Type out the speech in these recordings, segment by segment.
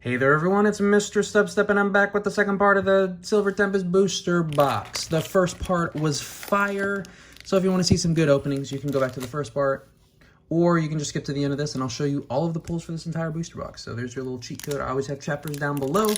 Hey there everyone, it's MisterStubstep and I'm back with the second part of the Silver Tempest Booster Box. The first part was fire, so if you want to see some good openings, you can go back to the first part, or you can just skip to the end of this and I'll show you all of the pulls for this entire booster box. So there's your little cheat code. I always have chapters down below.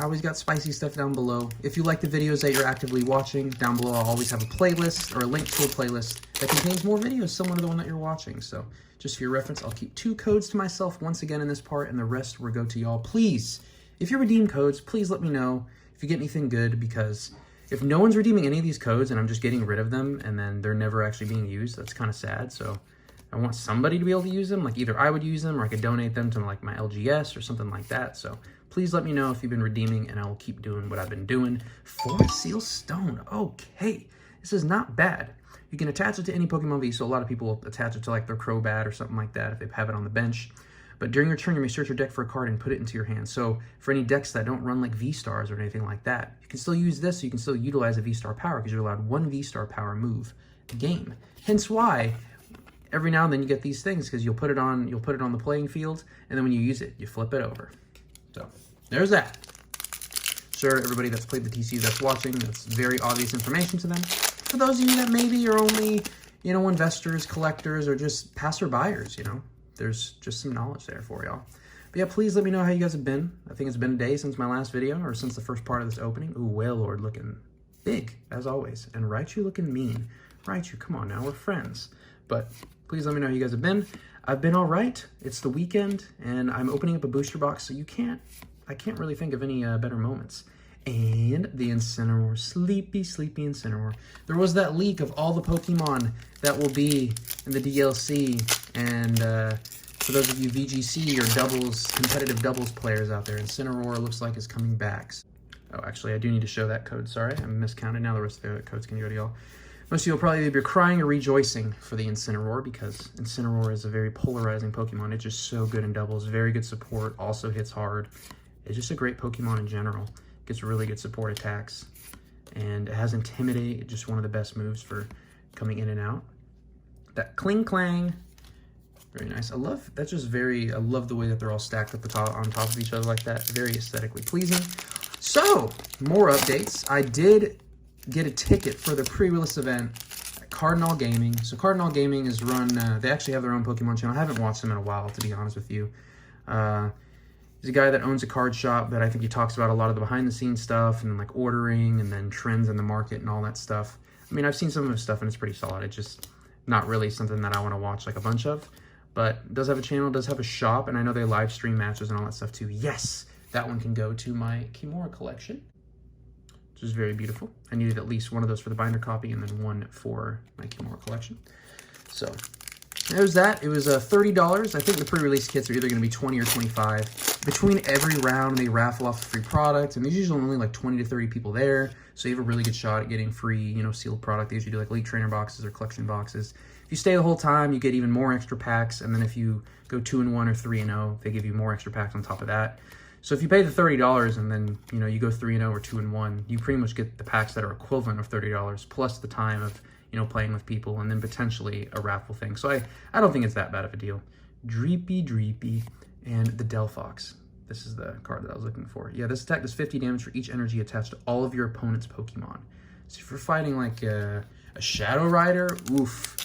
I always got spicy stuff down below. If you like the videos that you're actively watching, down below I'll always have a playlist or a link to a playlist that contains more videos similar to the one that you're watching. So just for your reference, I'll keep 2 codes to myself once again in this part, and the rest will go to y'all. Please, if you redeem codes, please let me know if you get anything good, because if no one's redeeming any of these codes and I'm just getting rid of them and then they're never actually being used, that's kind of sad. So I want somebody to be able to use them. Like either I would use them or I could donate them to like my LGS or something like that. So please let me know if you've been redeeming and I will keep doing what I've been doing. 4 Seal Stone. Okay, this is not bad. You can attach it to any Pokemon V, so a lot of people will attach it to like their Crobat or something like that if they have it on the bench. But during your turn, you may search your deck for a card and put it into your hand. So for any decks that don't run like V-Stars or anything like that, you can still use this, so you can still utilize a V-Star power because you're allowed 1 V-Star power move a game. Hence why every now and then you get these things, because you'll put it on the playing field, and then when you use it, you flip it over. So there's that. Sure, everybody that's played the TCU that's watching, that's very obvious information to them. For those of you that maybe are only, investors, collectors, or just passerbyers, there's just some knowledge there for y'all. But yeah, please let me know how you guys have been. I think it's been a day since my last video, or since the first part of this opening. Ooh, Whale Lord looking big, as always. And Raichu looking mean. Raichu, come on now, we're friends. But please let me know how you guys have been. I've been all right. It's the weekend, and I'm opening up a booster box, so I can't really think of any better moments. And the Incineroar, sleepy Incineroar. There was that leak of all the Pokemon that will be in the DLC, and for those of you VGC or doubles, competitive doubles players out there, Incineroar looks like is coming back. Oh, actually, I do need to show that code. Sorry, I miscounted. Now the rest of the codes can go to y'all. Most of you will probably be crying or rejoicing for the Incineroar, because Incineroar is a very polarizing Pokemon. It's just so good in doubles, very good support, also hits hard. It's just a great Pokemon in general. Gets really good support attacks, and it has Intimidate, just one of the best moves for coming in and out. That Kling Clang, very nice. I love the way that they're all stacked up on top of each other like that. Very aesthetically pleasing. So, more updates. I did get a ticket for the pre-release event at Cardinal Gaming. So Cardinal Gaming is run, they actually have their own Pokemon channel. I haven't watched them in a while, to be honest with you. He's a guy that owns a card shop, but I think he talks about a lot of the behind-the-scenes stuff, and like ordering, and then trends in the market and all that stuff. I mean, I've seen some of his stuff, and it's pretty solid. It's just not really something that I want to watch like a bunch of. But does have a channel, does have a shop, and I know they live stream matches and all that stuff too. Yes, that one can go to my Kimura collection, which is very beautiful. I needed at least one of those for the binder copy, and then one for my Kimura collection. So there's that. It was $30. I think the pre-release kits are either going to be 20 or 25. Between every round, they raffle off a free product, and there's usually only like 20 to 30 people there, so you have a really good shot at getting free, sealed product. They usually do like Elite Trainer boxes or collection boxes. If you stay the whole time, you get even more extra packs, and then if you go 2-1 or 3-0, they give you more extra packs on top of that. So if you pay the $30 and then, you go 3-0 or 2-1, you pretty much get the packs that are equivalent of $30 plus the time of, playing with people, and then potentially a raffle thing. So I don't think it's that bad of a deal. Dreepy, and the Delphox. This is the card that I was looking for. Yeah, this attack does 50 damage for each energy attached to all of your opponent's Pokemon. So if you're fighting like a Shadow Rider, oof,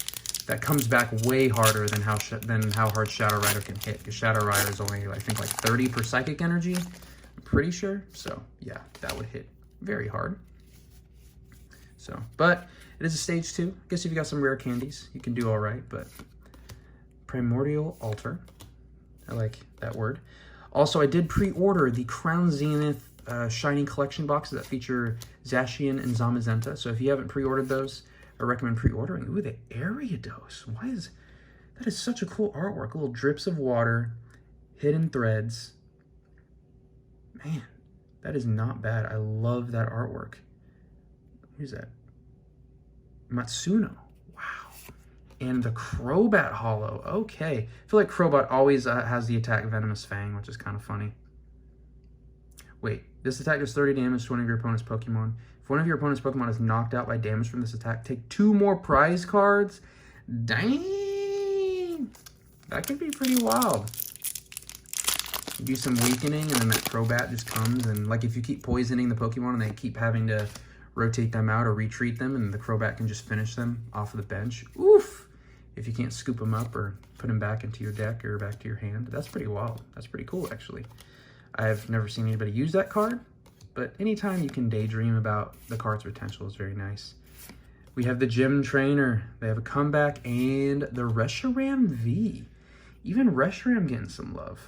that comes back way harder than how hard Shadow Rider can hit, because Shadow Rider is only, I think, like 30 per psychic energy. I'm pretty sure. So yeah, that would hit very hard. So, but it is a stage 2. I guess if you got some rare candies, you can do all right. But Primordial Altar, I like that word. Also, I did pre-order the Crown Zenith Shiny Collection boxes that feature Zacian and Zamazenta. So if you haven't pre-ordered those, I recommend pre-ordering. Ooh, the Ariados. That is such a cool artwork. Little drips of water, hidden threads. Man, that is not bad. I love that artwork. Who's that? Matsuno. Wow. And the Crobat Hollow. Okay. I feel like Crobat always has the attack Venomous Fang, which is kind of funny. Wait. This attack does 30 damage to one of your opponent's Pokemon. If one of your opponent's Pokemon is knocked out by damage from this attack, take 2 more prize cards. Dang! That could be pretty wild. You do some weakening, and then that Crobat just comes, and like if you keep poisoning the Pokemon and they keep having to rotate them out or retreat them, and the Crobat can just finish them off of the bench. Oof! If you can't scoop them up or put them back into your deck or back to your hand. That's pretty wild. That's pretty cool, actually. I've never seen anybody use that card, but anytime you can daydream about the card's potential is very nice. We have the Gym Trainer. They have a comeback, and the Reshiram V. Even Reshiram getting some love.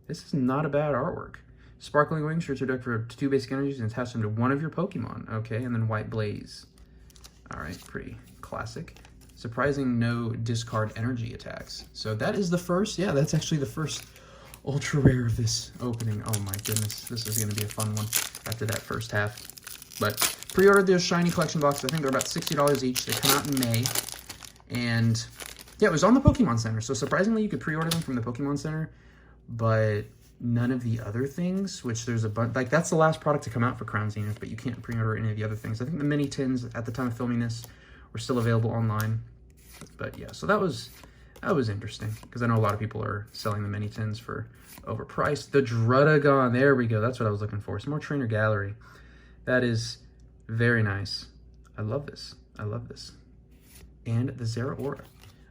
This is not a bad artwork. Sparkling Wings, search your deck for 2 basic energies and attach them to one of your Pokemon. Okay, and then White Blaze. All right, pretty classic. Surprising no discard energy attacks. So that is the first, yeah, that's actually the first ultra rare of this opening. Oh my goodness, this is going to be a fun one after that first half. But pre-ordered those shiny collection boxes. I think they're about $60 each. They come out in May. And yeah, it was on the Pokemon Center. So surprisingly, you could pre-order them from the Pokemon Center, but none of the other things, which there's a bunch, like that's the last product to come out for Crown Zenith, but you can't pre-order any of the other things. I think the mini tins at the time of filming this were still available online. But yeah, so that was interesting because I know a lot of people are selling the mini tins for overpriced. The Druddigon, there we go. That's what I was looking for. Some more Trainer Gallery. That is very nice. I love this. I love this. And the Zeraora.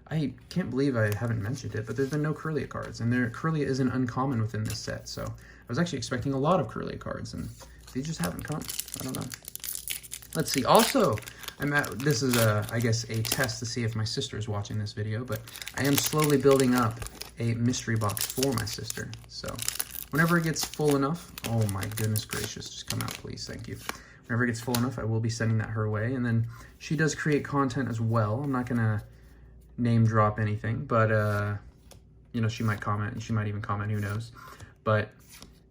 I can't believe I haven't mentioned it, but there's been no Kirlia cards, and Kirlia isn't uncommon within this set, so I was actually expecting a lot of Kirlia cards, and they just haven't come. I don't know. Let's see. Also, this is, I guess, a test to see if my sister is watching this video, but I am slowly building up a mystery box for my sister, so whenever it gets full enough, oh my goodness gracious, just come out, please, thank you. Whenever it gets full enough, I will be sending that her way, and then she does create content as well. I'm not going to name drop anything, but you know, she might comment, and she might even comment, who knows, but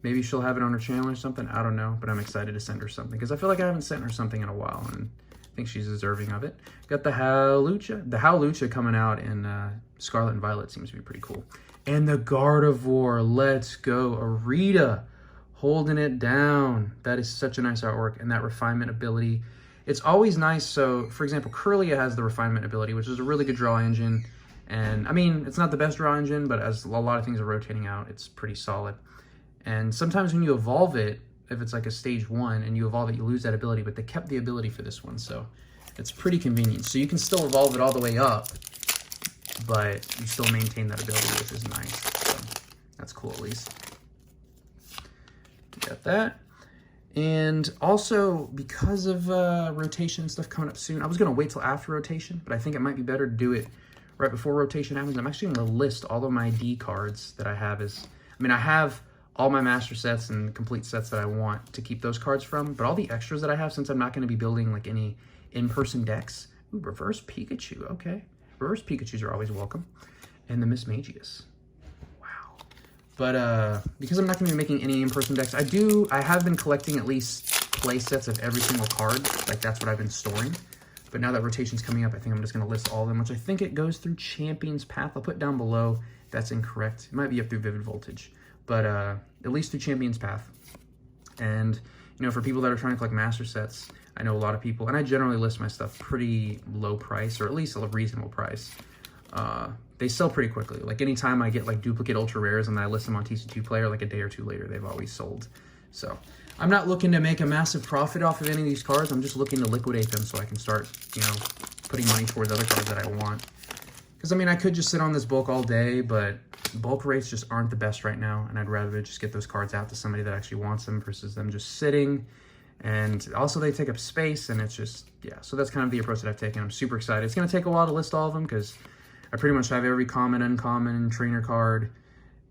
maybe she'll have it on her channel or something, I don't know, but I'm excited to send her something because I feel like I haven't sent her something in a while, and I think she's deserving of it. Got the Howlucha coming out in Scarlet and Violet, seems to be pretty cool, and the Gardevoir. Let's go. Arita holding it down. That is such a nice artwork, and that refinement ability. It's always nice. So, for example, Kirlia has the refinement ability, which is a really good draw engine. And, I mean, it's not the best draw engine, but as a lot of things are rotating out, it's pretty solid. And sometimes when you evolve it, if it's like a stage 1 and you evolve it, you lose that ability, but they kept the ability for this one, so it's pretty convenient. So you can still evolve it all the way up, but you still maintain that ability, which is nice. So that's cool, at least. Got that. And also, because of rotation stuff coming up soon, I was going to wait till after rotation, but I think it might be better to do it right before rotation happens. I'm actually going to list all of my D cards that I have I have all my master sets and complete sets that I want to keep those cards from, but all the extras that I have, since I'm not going to be building like any in-person decks. Ooh, Reverse Pikachu, okay. Reverse Pikachus are always welcome. And the Miss Magius. But because I'm not going to be making any in-person decks, I have been collecting at least play sets of every single card. Like, that's what I've been storing. But now that rotation's coming up, I think I'm just going to list all of them, which I think it goes through Champion's Path. I'll put down below. That's incorrect. It might be up through Vivid Voltage. But at least through Champion's Path. And, you know, for people that are trying to collect master sets, I know a lot of people, and I generally list my stuff pretty low price, or at least a reasonable price. They sell pretty quickly. Like, anytime I get like duplicate ultra rares and then I list them on TC2 Player, like a day or two later, they've always sold. So I'm not looking to make a massive profit off of any of these cards. I'm just looking to liquidate them so I can start, you know, putting money towards other cards that I want. Because, I mean, I could just sit on this bulk all day, but bulk rates just aren't the best right now, and I'd rather just get those cards out to somebody that actually wants them versus them just sitting. And also, they take up space, and it's just, yeah. So that's kind of the approach that I've taken. I'm super excited. It's going to take a while to list all of them because I pretty much have every common, uncommon, trainer card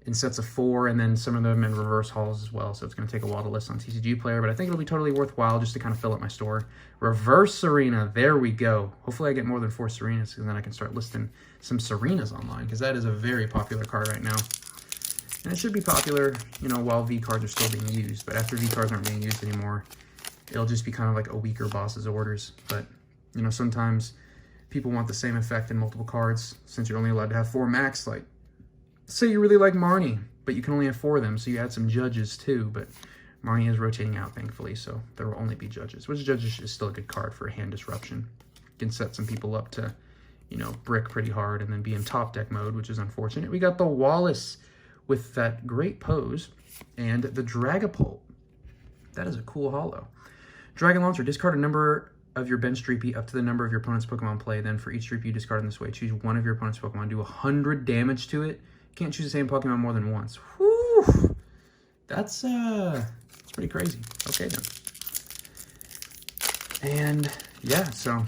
in sets of 4, and then some of them in reverse hauls as well. So it's going to take a while to list on TCG Player, but I think it'll be totally worthwhile just to kind of fill up my store. Reverse Serena, there we go. Hopefully I get more than 4 Serenas, and then I can start listing some Serenas online, because that is a very popular card right now. And it should be popular, you know, while V cards are still being used, but after V cards aren't being used anymore, it'll just be kind of like a weaker boss's orders. But, you know, sometimes people want the same effect in multiple cards, since you're only allowed to have 4 max. Like, say you really like Marnie, but you can only have 4 of them, so you add some judges too, but Marnie is rotating out, thankfully, so there will only be judges, which judges is still a good card for hand disruption. You can set some people up to, you know, brick pretty hard and then be in top deck mode, which is unfortunate. We got the Wallace with that great pose. And the Dragapult. That is a cool holo. Dragon Launcher. Discard a number of your bench Dreepy up to the number of your opponent's Pokemon play. Then for each Dreepy you discard in this way, choose one of your opponent's Pokemon. Do 100 damage to it. Can't choose the same Pokemon more than once. Whew. That's pretty crazy. Okay, then. And yeah, so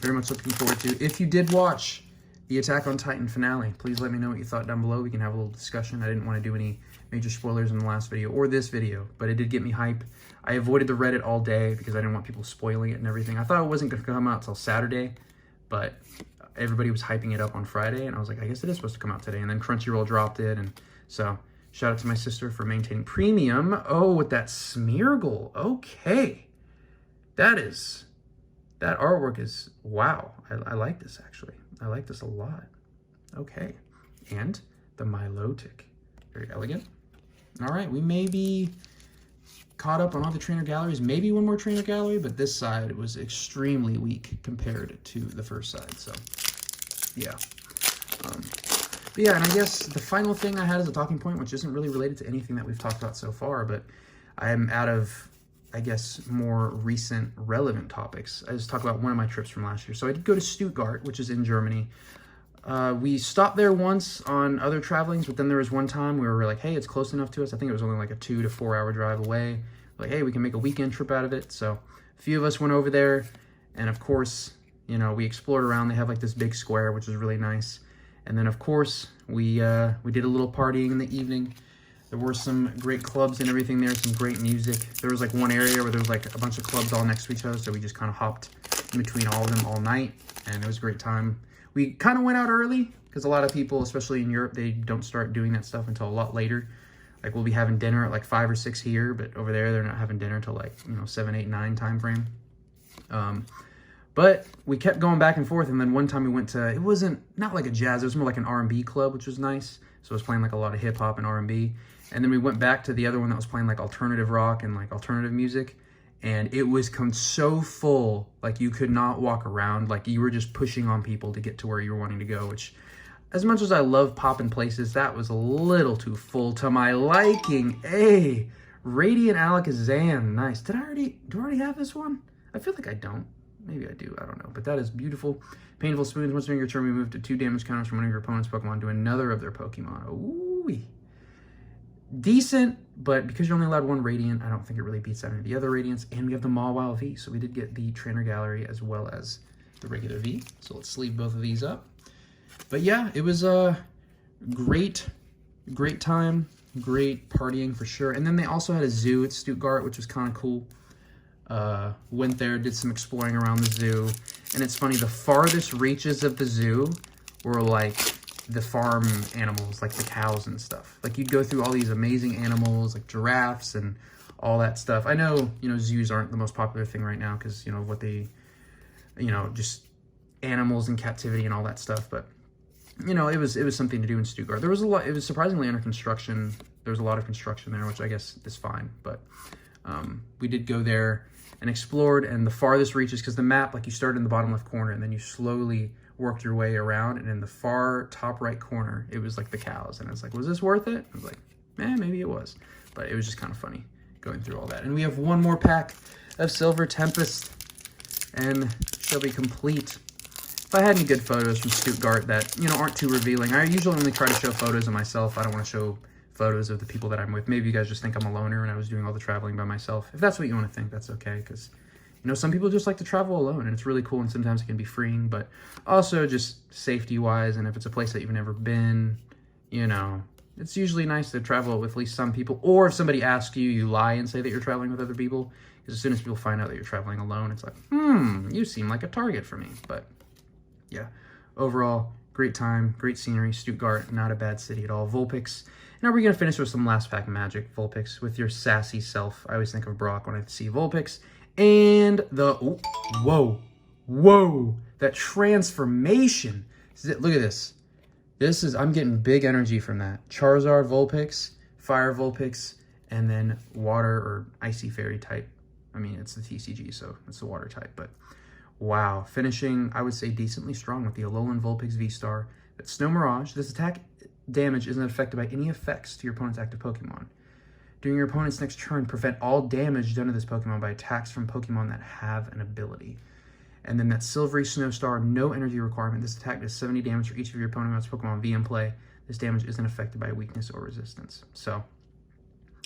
very much looking forward to. If you did watch the Attack on Titan finale, please let me know what you thought down below. We can have a little discussion. I didn't want to do any major spoilers in the last video or this video, but it did get me hype. I avoided the Reddit all day because I didn't want people spoiling it and everything. I thought it wasn't going to come out till Saturday, but everybody was hyping it up on Friday, and I was like, I guess it is supposed to come out today. And then Crunchyroll dropped it, and so shout out to my sister for maintaining premium. Oh, with that Smeargle. Okay. That artwork is, wow. I like this, actually. I like this a lot. Okay. And the Milotic. Very elegant. All right, we may be caught up on all the trainer galleries. Maybe one more trainer gallery, but this side was extremely weak compared to the first side. So, yeah. But yeah, and I guess the final thing I had as a talking point, which isn't really related to anything that we've talked about so far, but I am out of, I guess, more recent relevant topics. I just talked about one of my trips from last year. So I did go to Stuttgart, which is in Germany. We stopped there once on other travelings, but then there was one time we were like, hey, it's close enough to us. I think it was only like a 2 to 4 hour drive away. Like, hey, we can make a weekend trip out of it. So a few of us went over there, and of course, you know, we explored around. They have like this big square, which is really nice. And then of course, we did a little partying in the evening. There were some great clubs and everything there, some great music. There was like one area where there was like a bunch of clubs all next to each other, so we just kind of hopped in between all of them all night, and it was a great time. We kind of went out early because a lot of people, especially in Europe, they don't start doing that stuff until a lot later. Like, we'll be having dinner at like 5 or 6 here, but over there, they're not having dinner until like, you know, 7, 8, 9 time frame. But we kept going back and forth, and then one time we went to, it wasn't, not like a jazz, it was more like an R&B club, which was nice. So it was playing like a lot of hip-hop and R&B. And then we went back to the other one that was playing like alternative rock and like alternative music. And it was so full, like you could not walk around. Like you were just pushing on people to get to where you were wanting to go, which, as much as I love popping places, that was a little too full to my liking. Hey, Radiant Alakazam, nice. Do I already have this one? I feel like I don't. Maybe I do, I don't know. But that is beautiful. Painful Spoons, once during your turn, remove 2 damage counters from one of your opponent's Pokemon to another of their Pokemon. Ooh-wee. Decent, but because you're only allowed 1 Radiant, I don't think it really beats out any of the other Radiants. And we have the Mawile V, so we did get the Trainer Gallery as well as the regular V. So let's sleeve both of these up. But yeah, it was a great time, great partying for sure. And then they also had a zoo at Stuttgart, which was kind of cool. Went there, did some exploring around the zoo. And it's funny, the farthest reaches of the zoo were like the farm animals, like the cows and stuff. Like, you'd go through all these amazing animals, like giraffes and all that stuff. I know, you know, zoos aren't the most popular thing right now because, you know, what they, you know, just animals in captivity and all that stuff. But, you know, it was something to do in Stuttgart. There was a lot, it was surprisingly under construction. There was a lot of construction there, which I guess is fine. But we did go there and explored, and the farthest reaches, because the map, like, you started in the bottom left corner and then you slowly worked your way around, and in the far top right corner, it was like the cows. And it's like, was this worth it? I was like, maybe it was. But it was just kind of funny going through all that. And we have one more pack of Silver Tempest, and she'll be complete. If I had any good photos from Stuttgart that, you know, aren't too revealing, I usually only try to show photos of myself. I don't want to show photos of the people that I'm with. Maybe you guys just think I'm a loner and I was doing all the traveling by myself. If that's what you want to think, that's okay, because, you know, some people just like to travel alone, and it's really cool, and sometimes it can be freeing, but also just safety-wise, and if it's a place that you've never been, you know, it's usually nice to travel with at least some people. Or if somebody asks you, you lie and say that you're traveling with other people, because as soon as people find out that you're traveling alone, it's like, you seem like a target for me. But yeah, overall, great time, great scenery. Stuttgart, not a bad city at all. Vulpix. Now we're going to finish with some last pack magic. Vulpix with your sassy self. I always think of Brock when I see Vulpix. And the, whoa, that transformation. Look at this. I'm getting big energy from that. Charizard Vulpix, Fire Vulpix, and then Water or Icy Fairy type. I mean, it's the TCG, so it's the Water type, but wow. Finishing, I would say, decently strong with the Alolan Vulpix V-Star. But Snow Mirage, this attack damage isn't affected by any effects to your opponent's active Pokemon. During your opponent's next turn, prevent all damage done to this Pokemon by attacks from Pokemon that have an ability. And then that Silvery Snowstar, no energy requirement. This attack does 70 damage for each of your opponent's Pokemon V in play. This damage isn't affected by weakness or resistance. So,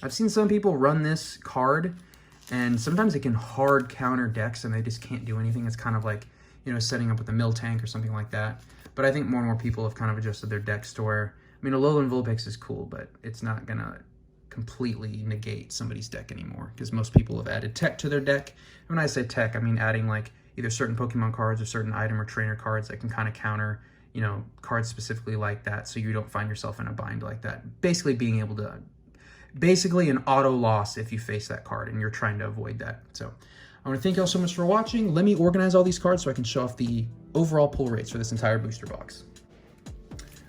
I've seen some people run this card, and sometimes it can hard counter decks, and they just can't do anything. It's kind of like, you know, setting up with a Miltank or something like that. But I think more and more people have kind of adjusted their decks to where, I mean, Alolan Vulpix is cool, but it's not going to completely negate somebody's deck anymore, because most people have added tech to their deck. And when I say tech, I mean adding like either certain Pokemon cards or certain item or trainer cards that can kind of counter, you know, cards specifically like that, so you don't find yourself in a bind like that. Basically being able to, basically an auto loss if you face that card and you're trying to avoid that. So I want to thank you all so much for watching. Let me organize all these cards so I can show off the overall pull rates for this entire booster box.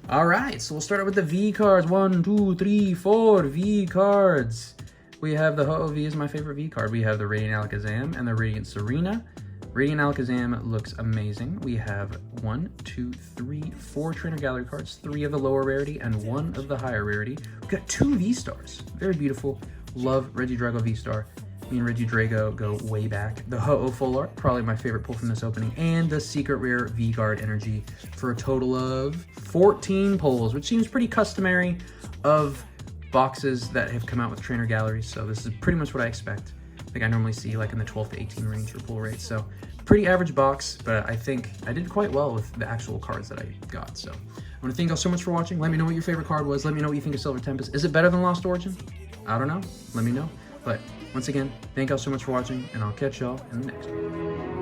All right, so we'll start out with the V cards. 1, 2, 3, 4 V cards. We have the Ho-Oh V is my favorite V card. We have the Radiant Alakazam and the Radiant Serena. Radiant Alakazam looks amazing. We have 1, 2, 3, 4 Trainer Gallery cards, 3 of the lower rarity and 1 of the higher rarity. We've got 2 V-Stars. Very beautiful. Love Regidrago V-Star. Me and Regidrago go way back. The Ho-Oh Full Art, probably my favorite pull from this opening, and the Secret Rare V-Guard Energy for a total of 14 pulls, which seems pretty customary of boxes that have come out with trainer galleries. So this is pretty much what I expect. I think I normally see like in the 12 to 18 range for pull rates. So pretty average box, but I think I did quite well with the actual cards that I got. So I want to thank you all so much for watching. Let me know what your favorite card was. Let me know what you think of Silver Tempest. Is it better than Lost Origin? I don't know. Let me know. But once again, thank you all so much for watching, and I'll catch y'all in the next one.